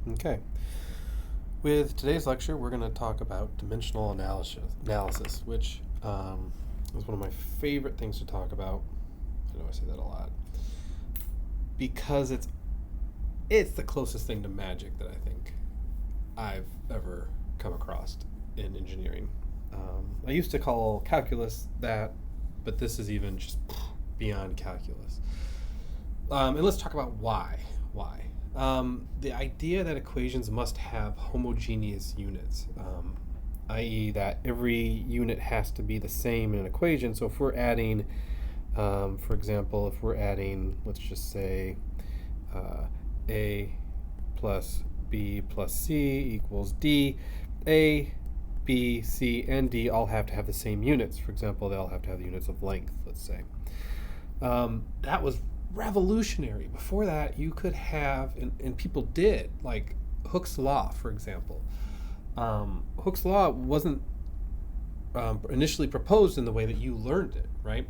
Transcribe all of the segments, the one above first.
Okay. With today's lecture, we're going to talk about dimensional analysis, which is one of my favorite things to talk about. I know I say that a lot because it's the closest thing to magic that I think I've ever come across in engineering. I used to call calculus that, but this is even just beyond calculus. And let's talk about why. Why? The idea that equations must have homogeneous units, i.e., that every unit has to be the same in an equation. So if we're adding, for example, if we're adding, let's just say, A plus B plus C equals D, A, B, C, and D all have to have the same units. For example, they all have to have the units of length, let's say. That was revolutionary. Before that, you could have, and people did, like Hooke's law, for example. Hooke's law wasn't initially proposed in the way that you learned it, right?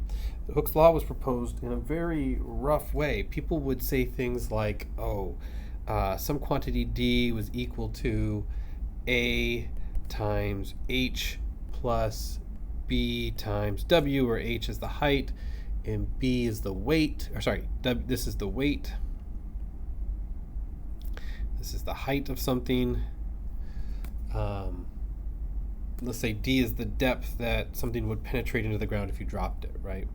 Hooke's law was proposed in a very rough way. People would say things like, some quantity D was equal to A times H plus B times W, where H is the height and B is the weight, this is the weight. This is the height of something. Let's say D is the depth that something would penetrate into the ground if you dropped it, right?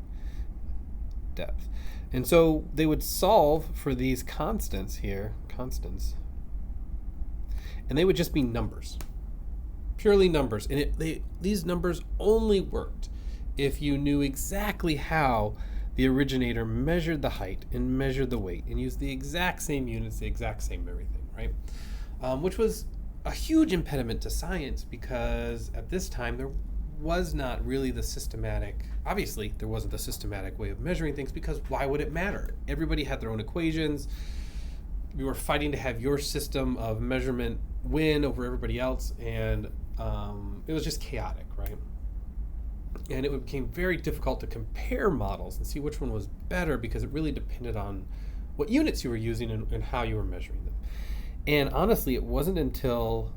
Depth. And so they would solve for these constants, and they would just be numbers, purely numbers. And these numbers only worked if you knew exactly how the originator measured the height and measured the weight and used the exact same units, the exact same everything, right? Which was a huge impediment to science because at this time there was not really the systematic, obviously there wasn't the systematic way of measuring things, because why would it matter? Everybody had their own equations. We were fighting to have your system of measurement win over everybody else, and it was just chaotic, right? And it became very difficult to compare models and see which one was better because it really depended on what units you were using and how you were measuring them. And honestly, it wasn't until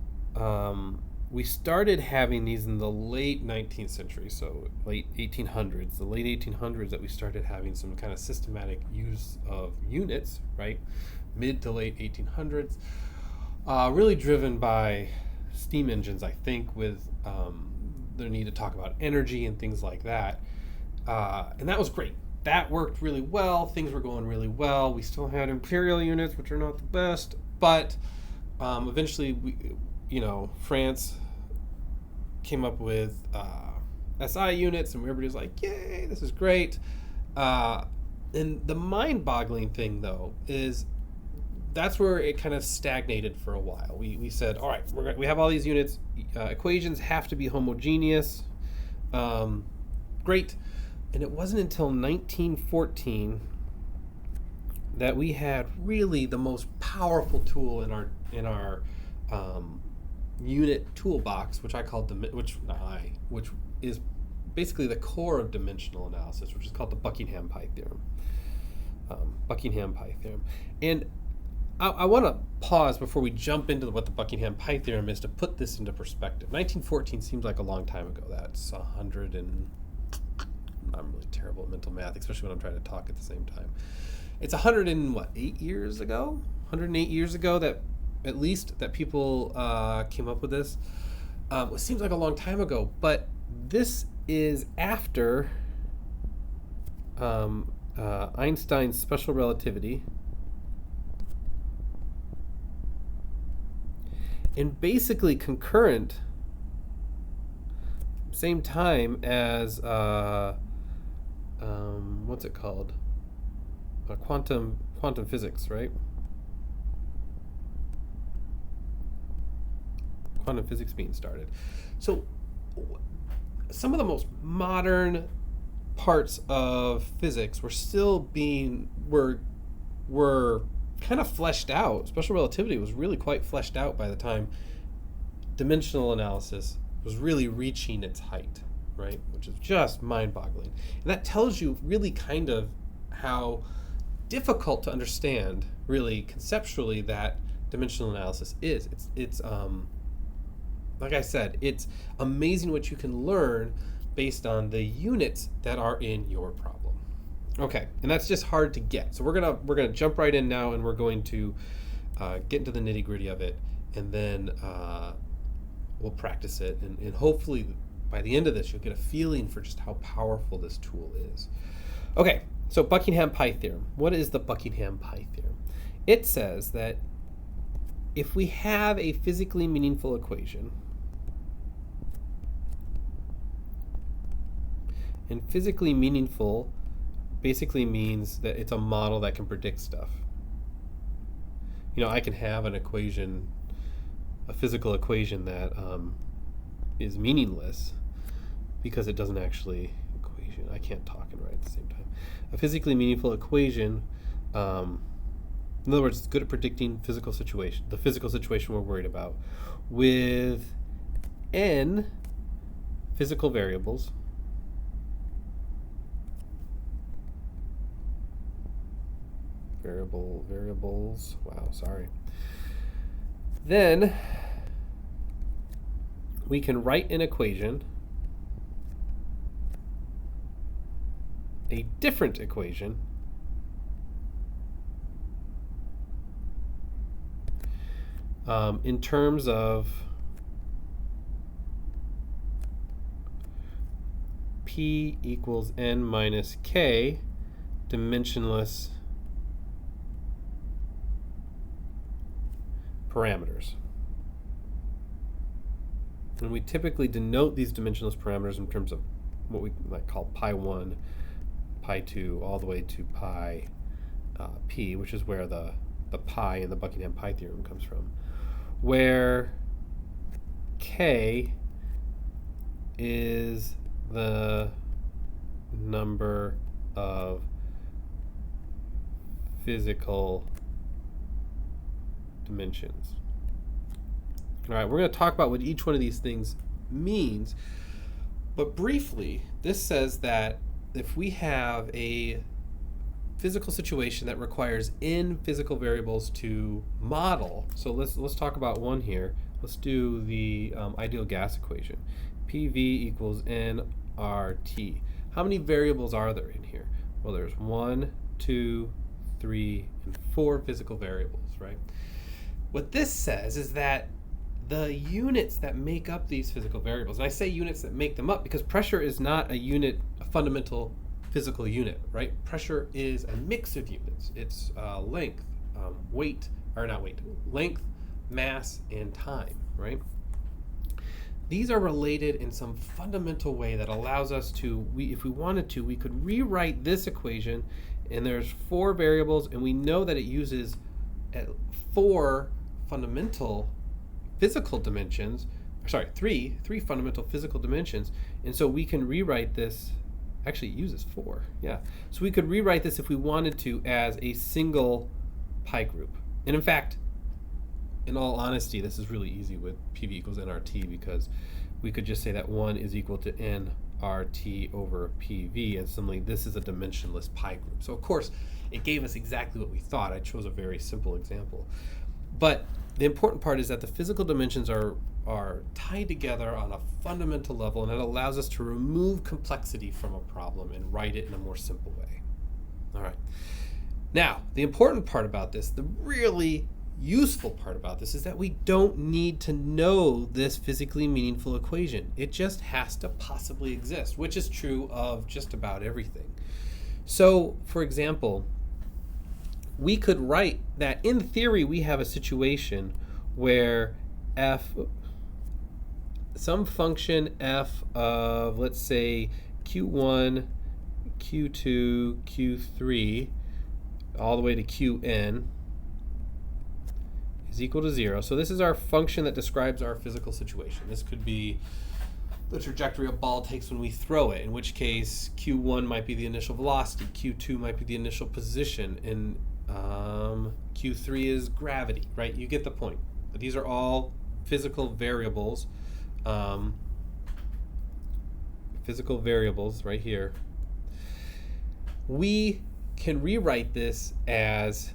we started having these in the late 19th century, so late 1800s, the late 1800s, that we started having some kind of systematic use of units, right? Mid to late 1800s, really driven by steam engines, I think, with the need to talk about energy and things like that. And that was great. That worked really well. Things were going really well. We still had imperial units, which are not the best, but eventually, France came up with SI units, and everybody was like, "Yay, this is great!" And the mind-boggling thing, though, is that's where it kind of stagnated for a while. We said, all right, we have all these units. Equations have to be homogeneous. Great. And it wasn't until 1914 that we had really the most powerful tool in our unit toolbox, which I called which is basically the core of dimensional analysis, which is called the Buckingham Pi Theorem. Buckingham Pi Theorem. And I want to pause before we jump into what the Buckingham Pi Theorem is to put this into perspective. 1914 seems like a long time ago. That's 100 and... I'm really terrible at mental math, especially when I'm trying to talk at the same time. It's 8 years ago? 108 years ago that at least that people came up with this. It seems like a long time ago, but this is after Einstein's special relativity, and basically concurrent, same time as what's it called? Quantum physics, right? Quantum physics being started. So some of the most modern parts of physics were kind of fleshed out. Special relativity was really quite fleshed out by the time dimensional analysis was really reaching its height, right? Which is just mind-boggling. And that tells you really kind of how difficult to understand, really conceptually, that dimensional analysis is. It's like I said, it's amazing what you can learn based on the units that are in your problem. Okay, and that's just hard to get. So we're gonna jump right in now, and we're going to get into the nitty gritty of it, and then we'll practice it, and hopefully by the end of this you'll get a feeling for just how powerful this tool is. Okay, so Buckingham Pi Theorem. What is the Buckingham Pi Theorem? It says that if we have a physically meaningful equation, and physically meaningful basically means that it's a model that can predict stuff. You know, I can have an equation, a physical equation that is meaningless because it doesn't actually equation. I can't talk and write at the same time. A physically meaningful equation, in other words, it's good at predicting physical situation, the physical situation we're worried about, with n physical variables. Variables. Wow, sorry. Then we can write an equation, a different equation, in terms of p equals n minus k dimensionless parameters. And we typically denote these dimensionless parameters in terms of what we might call pi 1, pi 2, all the way to pi p, which is where the pi in the Buckingham Pi Theorem comes from, where k is the number of physical dimensions. All right, we're going to talk about what each one of these things means, but briefly, this says that if we have a physical situation that requires n physical variables to model, so let's talk about one here. Let's do the ideal gas equation. PV equals nRT. How many variables are there in here? Well, there's 1, 2, 3, and 4 physical variables, right? What this says is that the units that make up these physical variables, and I say units that make them up because pressure is not a unit, a fundamental physical unit, right? Pressure is a mix of units. It's length, weight, or not weight, length, mass, and time, right? These are related in some fundamental way that allows us to, if we wanted to, we could rewrite this equation, and there's 4 variables, and we know that it uses 4 fundamental physical dimensions, sorry, three fundamental physical dimensions, and so we can rewrite this, actually it uses 4, yeah. So we could rewrite this if we wanted to as a single pi group. And in fact, in all honesty, this is really easy with PV equals nRT because we could just say that 1 is equal to nRT over PV, and suddenly this is a dimensionless pi group. So of course, it gave us exactly what we thought. I chose a very simple example. But the important part is that the physical dimensions are tied together on a fundamental level, and it allows us to remove complexity from a problem and write it in a more simple way. All right. Now, the important part about this, the really useful part about this, is that we don't need to know this physically meaningful equation. It just has to possibly exist, which is true of just about everything. So, for example, we could write that in theory we have a situation where some function f of, let's say, q1, q2, q3, all the way to qn is equal to 0. So this is our function that describes our physical situation. This could be the trajectory a ball takes when we throw it, in which case q1 might be the initial velocity, q2 might be the initial position, and q3 is gravity, right? You get the point. But these are all physical variables, right here. We can rewrite this as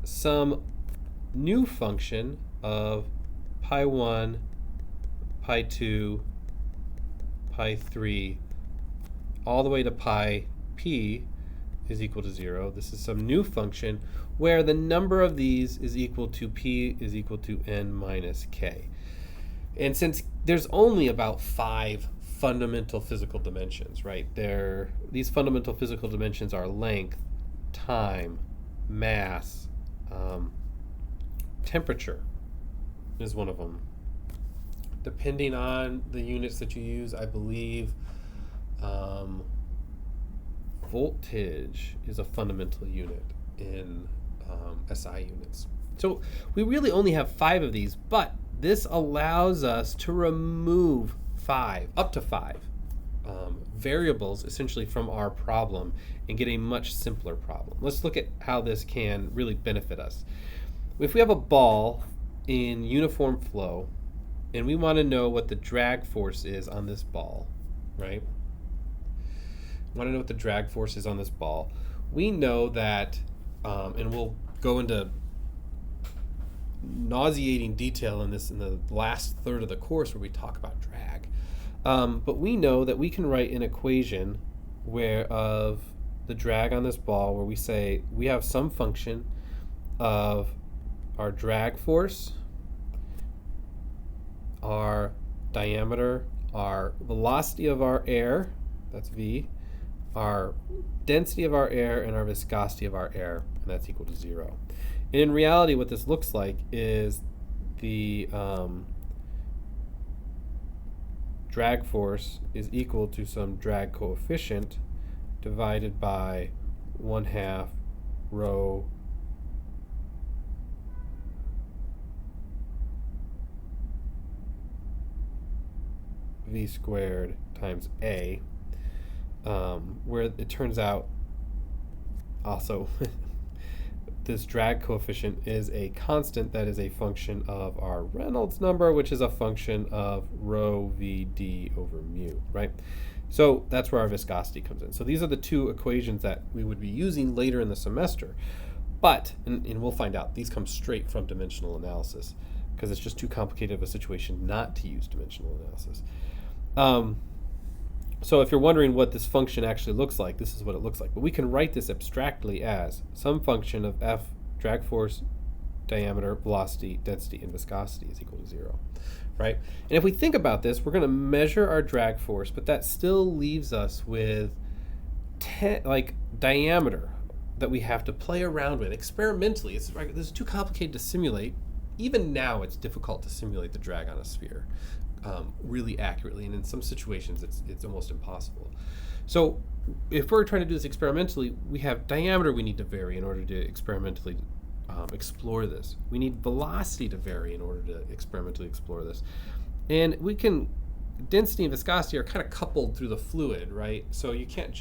some new function of pi 1, pi 2, pi 3, all the way to pi p is equal to 0. This is some new function where the number of these is equal to p is equal to n minus k. And since there's only about 5 fundamental physical dimensions, right? These fundamental physical dimensions are length, time, mass, temperature is one of them. Depending on the units that you use, I believe voltage is a fundamental unit in SI units. So we really only have 5 of these, but this allows us to remove up to 5 variables essentially from our problem and get a much simpler problem. Let's look at how this can really benefit us. If we have a ball in uniform flow and we want to know what the drag force is on this ball, right? We want to know what the drag force is on this ball. We know that, and we'll go into nauseating detail in the last third of the course where we talk about drag. But we know that we can write an equation of the drag on this ball where we say we have some function of our drag force, our diameter, our velocity of our air, that's v, our density of our air, and our viscosity of our air, and that's equal to 0. And in reality, what this looks like is the drag force is equal to some drag coefficient divided by 1/2 rho v squared times a, where it turns out also this drag coefficient is a constant that is a function of our Reynolds number, which is a function of rho vd over mu, right? So that's where our viscosity comes in. So these are the two equations that we would be using later in the semester. But, and we'll find out, these come straight from dimensional analysis because it's just too complicated of a situation not to use dimensional analysis. So if you're wondering what this function actually looks like, this is what it looks like. But we can write this abstractly as some function of F, drag force, diameter, velocity, density, and viscosity is equal to 0, right? And if we think about this, we're going to measure our drag force, but that still leaves us with diameter that we have to play around with experimentally. This is too complicated to simulate. Even now, it's difficult to simulate the drag on a sphere really accurately, and in some situations it's almost impossible. So if we're trying to do this experimentally, we have diameter we need to vary in order to experimentally explore this. We need velocity to vary in order to experimentally explore this. And density and viscosity are kind of coupled through the fluid, right? So you can,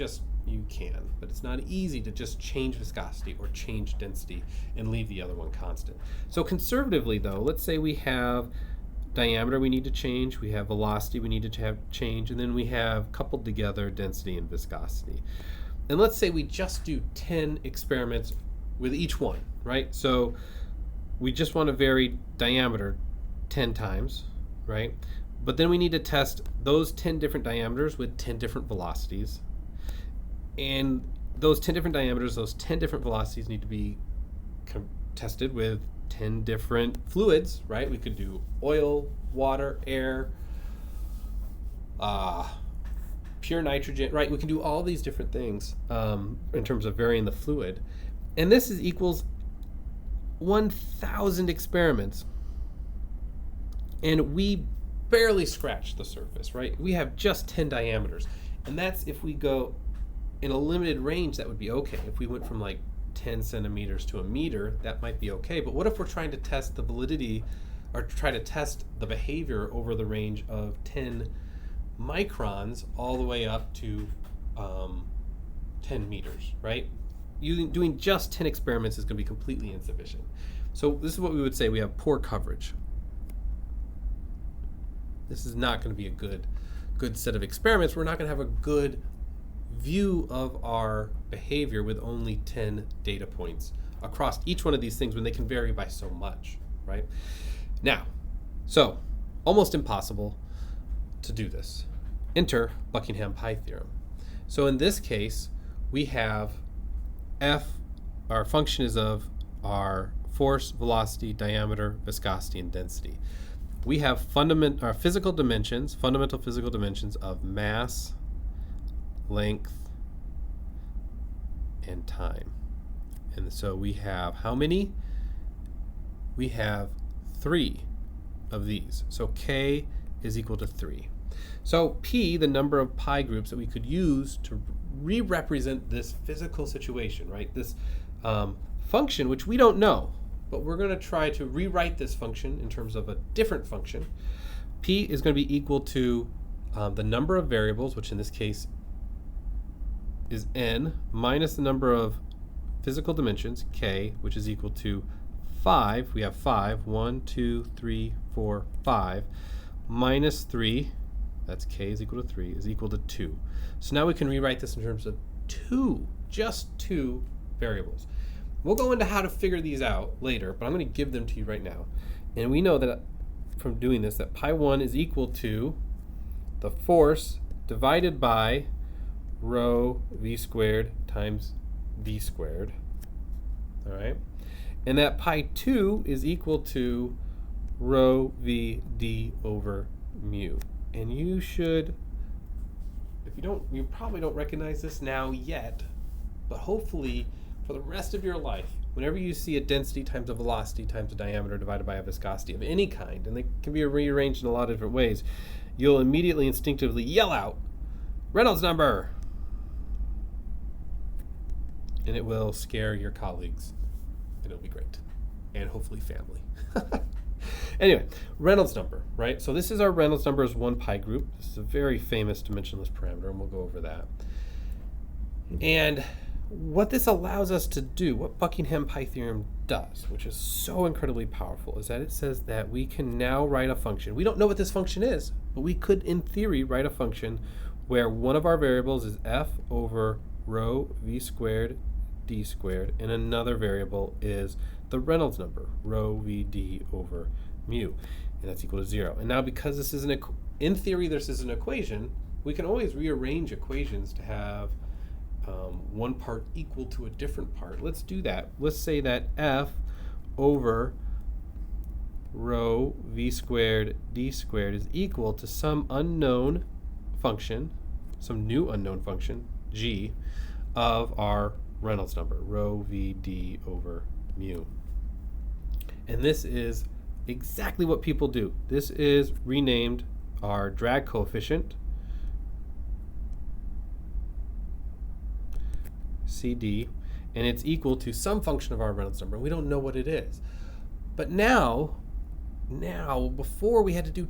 but it's not easy to just change viscosity or change density and leave the other one constant. So conservatively though, let's say we have diameter we need to change, we have velocity we need to have change, and then we have coupled together density and viscosity. And let's say we just do 10 experiments with each one, right? So we just want to vary diameter 10 times, right? But then we need to test those 10 different diameters with 10 different velocities. And those 10 different diameters, those 10 different velocities need to be tested with 10 different fluids, right? We could do oil, water, air, pure nitrogen, right? We can do all these different things in terms of varying the fluid. And this equals 1,000 experiments. And we barely scratched the surface, right? We have just 10 diameters. And that's if we go in a limited range, that would be okay. If we went from like 10 centimeters to a meter, that might be okay. But what if we're trying to test the validity or try to test the behavior over the range of 10 microns all the way up to 10 meters, right? Doing just 10 experiments is going to be completely insufficient. So this is what we would say: we have poor coverage. This is not going to be a good set of experiments. We're not going to have a good view of our behavior with only 10 data points across each one of these things when they can vary by so much, right? Now, so almost impossible to do this. Enter Buckingham Pi Theorem. So in this case, we have f, our function is of our force, velocity, diameter, viscosity, and density. We have fundamental physical dimensions of mass, length, and time. And so we have how many? We have 3 of these. So k is equal to 3. So p, the number of pi groups that we could use to re-represent this physical situation, right? This function, which we don't know, but we're going to try to rewrite this function in terms of a different function. P is going to be equal to the number of variables, which in this case is n, minus the number of physical dimensions, k, which is equal to 5. We have 5. 1, 2, 3, 4, 5. Minus 3, that's k is equal to 3, is equal to 2. So now we can rewrite this in terms of just two variables. We'll go into how to figure these out later, but I'm going to give them to you right now. And we know that from doing this, that pi 1 is equal to the force divided by rho v squared times d squared. All right? And that pi 2 is equal to rho v d over mu. And you should, if you don't, you probably don't recognize this now yet, but hopefully for the rest of your life, whenever you see a density times a velocity times a diameter divided by a viscosity of any kind, and they can be rearranged in a lot of different ways, you'll immediately instinctively yell out, Reynolds number! And it will scare your colleagues, and it'll be great. And hopefully family. Anyway, Reynolds number, right? So this is our Reynolds number as 1 pi group. This is a very famous dimensionless parameter, and we'll go over that. And what this allows us to do, what Buckingham Pi Theorem does, which is so incredibly powerful, is that it says that we can now write a function. We don't know what this function is, but we could, in theory, write a function where one of our variables is f over rho v squared d squared, and another variable is the Reynolds number, rho v d over mu, and that's equal to 0. And now because this is in theory this is an equation, we can always rearrange equations to have one part equal to a different part. Let's do that. Let's say that f over rho v squared d squared is equal to some unknown function, some new unknown function, g, of our Reynolds number, rho v d over mu. And this is exactly what people do. This is renamed our drag coefficient, CD, and it's equal to some function of our Reynolds number. We don't know what it is. But now, before we had to do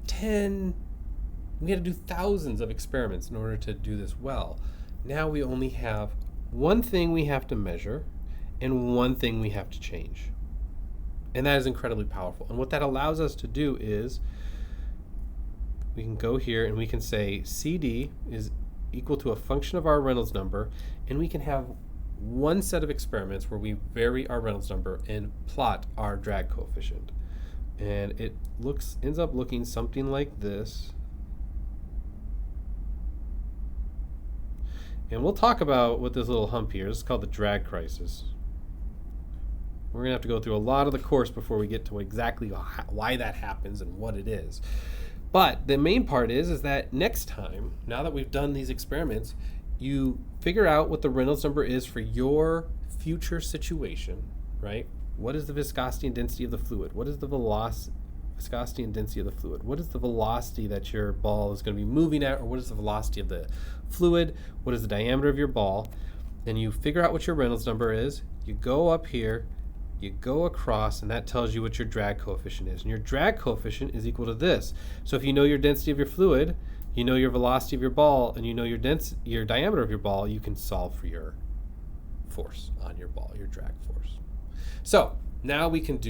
thousands of experiments in order to do this well. Now we only have one thing we have to measure and one thing we have to change. And that is incredibly powerful. And what that allows us to do is we can go here and we can say CD is equal to a function of our Reynolds number, and we can have one set of experiments where we vary our Reynolds number and plot our drag coefficient. And it ends up looking something like this. And we'll talk about what this little hump here is called the drag crisis. We're going to have to go through a lot of the course before we get to exactly why that happens and what it is. But the main part is that next time, now that we've done these experiments, you figure out what the Reynolds number is for your future situation, right? What is the viscosity and density of the fluid? What is the viscosity and density of the fluid? What is the velocity that your ball is going to be moving at, or what is the velocity of the fluid? What is the diameter of your ball? Then you figure out what your Reynolds number is. You go up here, you go across, and that tells you what your drag coefficient is. And your drag coefficient is equal to this. So if you know your density of your fluid, you know your velocity of your ball, and you know your diameter of your ball, you can solve for your force on your ball, your drag force. So now we can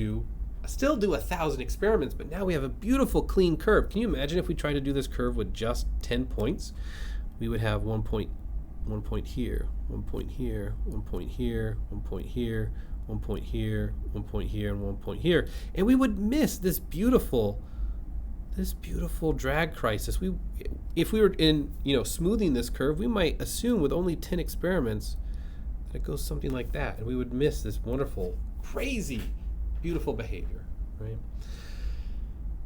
still do 1,000 experiments, but now we have a beautiful clean curve. Can you imagine if we tried to do this curve with just 10 points? We would have 1 point here, 1 point here, 1 point here, 1 point here, 1 point here, 1 point here, and 1 point here, and we would miss this beautiful drag crisis. If we were smoothing this curve, we might assume with only 10 experiments that it goes something like that, and we would miss this wonderful, crazy, beautiful behavior, right?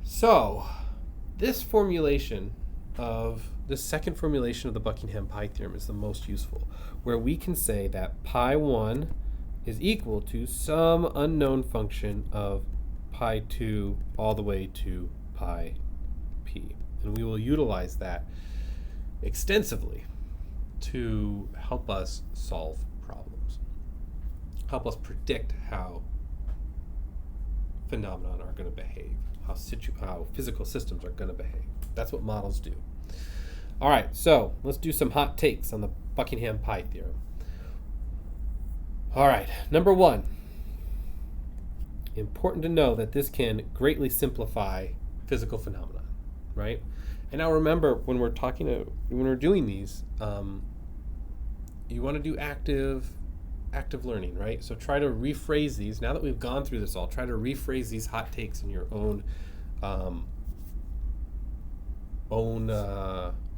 So this second formulation of the Buckingham Pi Theorem is the most useful, where we can say that pi1 is equal to some unknown function of pi2 all the way to pi p. And we will utilize that extensively to help us solve problems, help us predict how phenomena are going to behave, how physical systems are going to behave. That's what models do. All right, so let's do some hot takes on the Buckingham Pi Theorem. All right, number one, important to know that this can greatly simplify physical phenomena, right? And now remember, when we're doing these, you want to do active learning, right? So try to rephrase these. Now that we've gone through this all, try to rephrase these hot takes in your own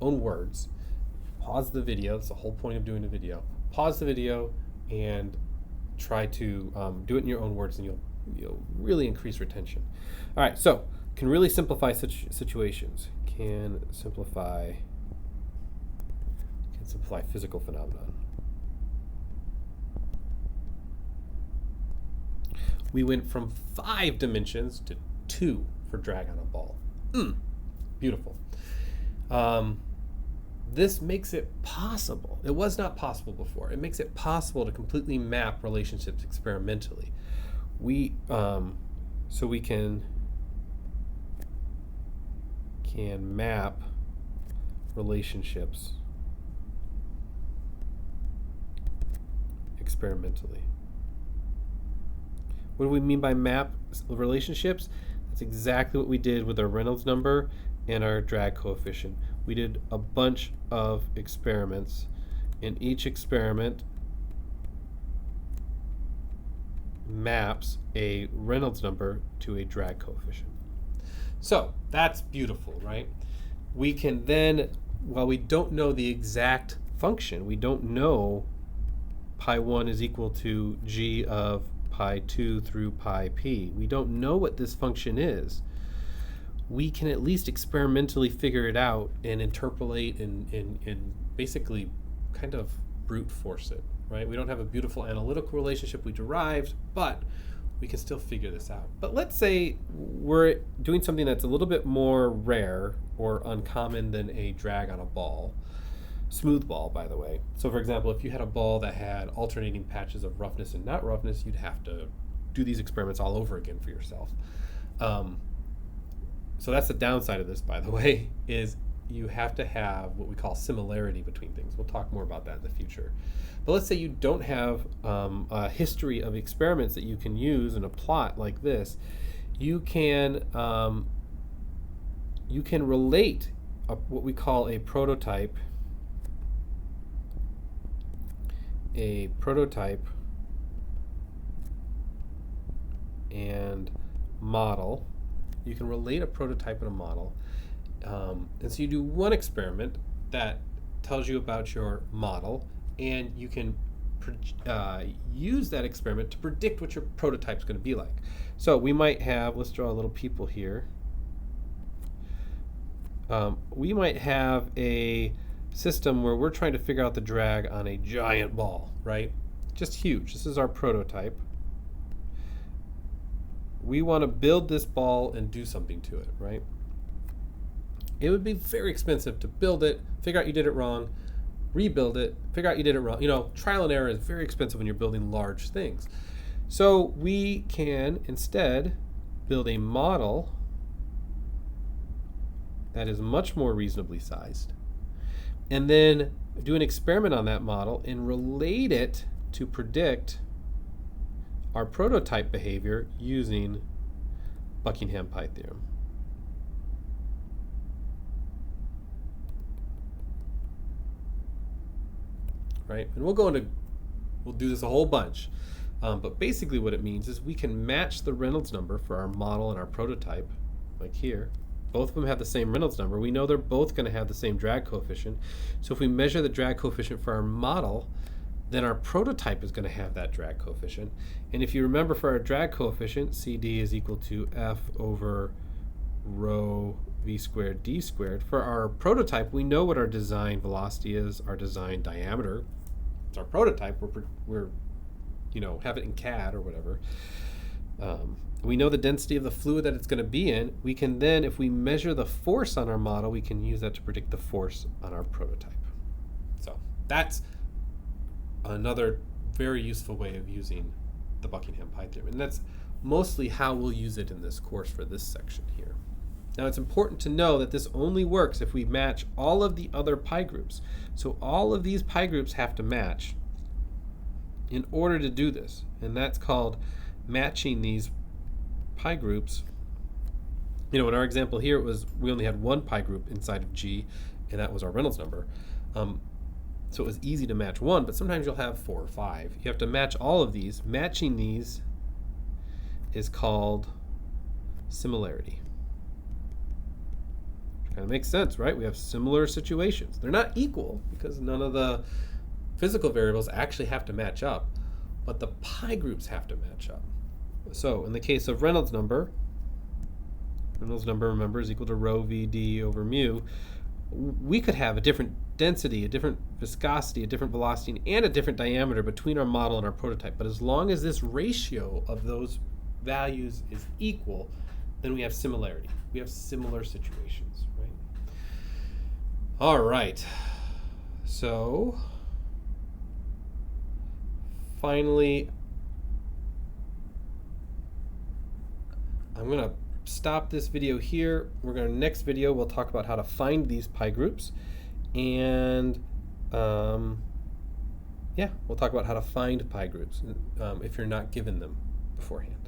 words. Pause the video. That's the whole point of doing a video. Pause the video and try to do it in your own words, and you'll really increase retention. All right, so can really simplify such situations. Can simplify physical phenomenon. We went from 5 dimensions to 2 for drag on a ball. Beautiful. This makes it possible. It was not possible before. It makes it possible to completely map relationships experimentally. So we can map relationships experimentally. What do we mean by map relationships? That's exactly what we did with our Reynolds number and our drag coefficient. We did a bunch of experiments, and each experiment maps a Reynolds number to a drag coefficient. So that's beautiful, right? We can then, while we don't know the exact function, we don't know pi1 is equal to g of pi2 through pi p. We don't know what this function is. We can at least experimentally figure it out and interpolate and basically kind of brute force it, right? We don't have a beautiful analytical relationship we derived, but we can still figure this out. But let's say we're doing something that's a little bit more rare or uncommon than a drag on a ball. Smooth ball, by the way. So for example, if you had a ball that had alternating patches of roughness and not roughness, you'd have to do these experiments all over again for yourself. So that's the downside of this, by the way, is you have to have what we call similarity between things. We'll talk more about that in the future. But let's say you don't have a history of experiments that you can use in a plot like this. You can relate what we call a prototype and model. You can relate a prototype and a model. And so you do one experiment that tells you about your model, and you can use that experiment to predict what your prototype is going to be like. So we might have, let's draw a little people here. We might have a system where we're trying to figure out the drag on a giant ball, right? Just huge. This is our prototype. We want to build this ball and do something to it, right? It would be very expensive to build it, figure out you did it wrong, rebuild it, figure out you did it wrong. Trial and error is very expensive when you're building large things. So we can instead build a model that is much more reasonably sized, and then do an experiment on that model and relate it to predict our prototype behavior using Buckingham Pi Theorem. Right? And we'll do this a whole bunch. But basically what it means is we can match the Reynolds number for our model and our prototype, like here. Both of them have the same Reynolds number. We know they're both going to have the same drag coefficient. So if we measure the drag coefficient for our model, then our prototype is going to have that drag coefficient. And if you remember, for our drag coefficient, CD is equal to F over rho v squared d squared. For our prototype, we know what our design velocity is, our design diameter. It's our prototype. We're have it in CAD or whatever. We know the density of the fluid that it's going to be in. We can then, if we measure the force on our model, we can use that to predict the force on our prototype. So that's another very useful way of using the Buckingham Pi Theorem. And that's mostly how we'll use it in this course for this section here. Now it's important to know that this only works if we match all of the other pi groups. So all of these pi groups have to match in order to do this. And that's called matching these pi groups. In our example here, we only had one pi group inside of G, and that was our Reynolds number. So it was easy to match one, but sometimes you'll have 4 or 5. You have to match all of these. Matching these is called similarity. Kind of makes sense, right? We have similar situations. They're not equal because none of the physical variables actually have to match up, but the pi groups have to match up. So in the case of Reynolds number, remember, is equal to rho v d over mu. We could have a different density, a different viscosity, a different velocity, and a different diameter between our model and our prototype. But as long as this ratio of those values is equal, then we have similarity. We have similar situations, right? All right. So finally, I'm going to stop this video here. Next video, we'll talk about how to find these pi groups. And we'll talk about how to find pi groups if you're not given them beforehand.